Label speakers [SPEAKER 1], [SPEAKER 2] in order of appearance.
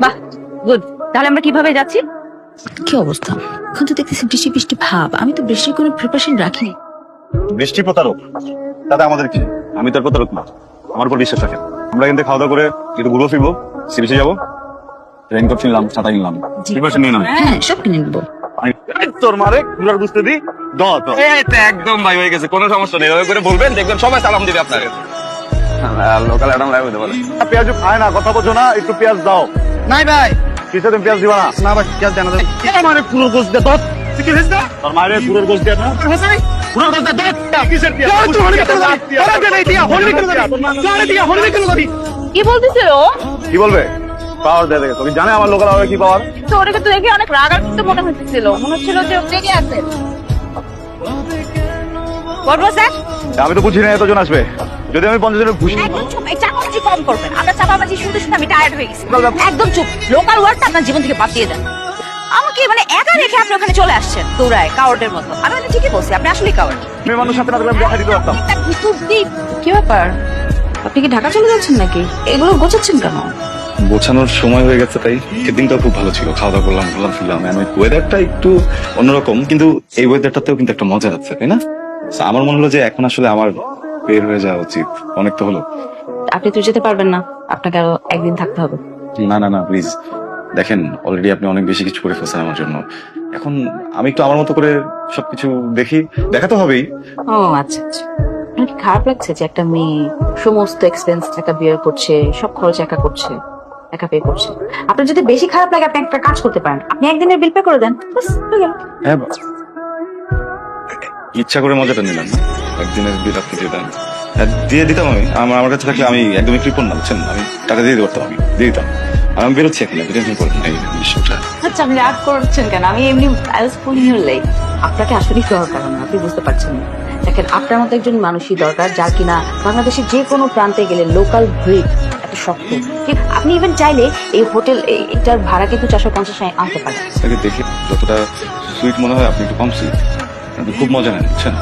[SPEAKER 1] বাহ, গুড। তাহলে আমরা কিভাবে যাচ্ছি?
[SPEAKER 2] কি অবস্থা? এখন তো দেখতেছি বৃষ্টি বৃষ্টি ভাব। আমি তো বৃষ্টির কোনো প্রিপারেশন রাখিনি।
[SPEAKER 3] বৃষ্টি প্রতারক, তাতে আমাদের কি? আমি তার প্রতারক না, আমার উপর বিশ্বাস রাখেন। আমরা কিন্তু খাওয়া দাওয়া করে একটু ঘুরবো ফিরবো, সি বিচে যাবো। রেইনকোট কিনলাম, ছাতা কিনলাম, প্রিপারেশন নিয়ে নাম।
[SPEAKER 2] হ্যাঁ, সব কিনে নেবো।
[SPEAKER 3] তোর মারে ঘুরার বুঝতে দি
[SPEAKER 4] একদম ভাই হয়ে গেছে, কোনো সমস্যা নেই। এভাবে করে বলবেন, দেখবেন সবাই সালাম দিবে আপনাকে। লোকাল অ্যাডাম লাইভ হতে পারে।
[SPEAKER 3] পেঁয়াজ খায় না, কথা বলছো না, একটু পেঁয়াজ দাও।
[SPEAKER 4] নাই ভাই,
[SPEAKER 3] কিসে তুমি পেঁয়াজ দিবা না?
[SPEAKER 4] না ভাই, পেঁয়াজ দেন না।
[SPEAKER 3] মানে পুরো গোস দে তোর। তুই কি হইছ না? তোর মায়ের পুরো গোস দে না? পুরো গোস দে তোর। কিসের পেঁয়াজ?
[SPEAKER 1] কি বলতেছিল ও?
[SPEAKER 3] কি বলবে? পাওয়ার দে দেখে। তুমি জানে আমার লোকাল হবে কি পাওয়ার?
[SPEAKER 1] তো ওটাকে তো দেখে অনেক রাগান্বিত মনে হচ্ছিল, মনে হচ্ছিল যে ও রেগে আছে। What was that?
[SPEAKER 3] আমি তো বুঝি না এতজন আসবে। যদি আমি 50 জনের খুশি
[SPEAKER 1] একদম চুপ, এই চাপাবাজি কম করবেন। আমরা চাপাবাজি শুনতে শুনতে আমি টায়ার্ড হয়ে গেছি। একদম চুপ, লোকাল ওয়ার্ডটা আপনার জীবন থেকে বাদ দিয়ে দেন। আমাকে মানে একা রেখে আপনি ওখানে চলে আসছেন দৌড়ায় কাওয়ার্ডের মতো। আমি মানে ঠিকই বলছি, আপনি আসলেই কাওয়ার্ড।
[SPEAKER 3] মেয়ে মানুষ সাথে না থাকলে আমি দেখা দিতে পারতাম।
[SPEAKER 1] একটা ভিতর দ্বীপ।
[SPEAKER 2] কি ব্যাপার? আপনি কি ঢাকা চলে যাচ্ছেন নাকি? এগুলো গোছাচ্ছেন কেন?
[SPEAKER 5] গোছানোর সময় হয়ে গেছে, তাই সেদিনটাও খুব ভালো ছিল। খাওয়া দাওয়া করলাম, ঘুরলাম ফিরলাম। ওয়েদারটা একটু অন্যরকম, কিন্তু এই ওয়েদারটাতেও কিন্তু একটা মজা আছে, তাই না? So, আমার মনে হলো যে এখন আসলে আমার বের হয়ে যাওয়া উচিত। অনেক তো হলো।
[SPEAKER 2] আপনি তো যেতে পারবেন না, আপনাকে আরো একদিন থাকতে হবে।
[SPEAKER 5] না না না, প্লিজ দেখেন, অলরেডি আপনি অনেক বেশি কিছু করে ফেলছেন আমার জন্য। এখন আমি একটু আমার মতো করে সবকিছু দেখি, দেখা তো হবেই।
[SPEAKER 2] ও আচ্ছা আচ্ছা। আপনার কি খারাপ লাগছে যে একটা মেয়ে সমস্ত এক্সপেন্স একা বিয়ার করছে, সব খরচ একা করছে, একা পে করছে? আপনার যদি বেশি খারাপ লাগে, আপনি একটা কাজ করতে পারেন, আপনি একদিনের বিল পে করে দেন, বাস হয়ে গেল।
[SPEAKER 5] হ্যাঁ, ইচ্ছা করে মজাটা নিলাম না। একদিনের বিল আপনি দিয়ে দেন। হ্যাঁ, দিয়ে দিতাম আমি। আমার কাছে থাকলে আমি একদমই কৃপণ না, বুঝছেন? আমি টাকা দিয়ে দিতে পারতাম, আমি দিয়ে দিতাম। আমি বেরোচ্ছি এখন, টেনশন করবেন না এই বিষয়টা।
[SPEAKER 2] আচ্ছা, আপনি রাগ করছেন কেন? আমি এমনি আই ওয়াজ ফুলিং ইউ লাইক। আপনাকে আসলেই দরকার না, আপনি বুঝতে পারছেন না। দেখেন, আপনার মতো একজন মানুষই দরকার, যার কিনা বাংলাদেশের যে কোনো প্রান্তে গেলে লোকাল ব্রিড একটা শক্ত। ঠিক, আপনি ইভেন চাইলে এই হোটেল এটার ভাড়া কিন্তু 450 আনতে পারেন।
[SPEAKER 5] আপনাকে দেখে যতটা সুইট মনে হয়, আপনি একটু কম সুইট। আপনি খুব মজা নেন, বুঝছেন?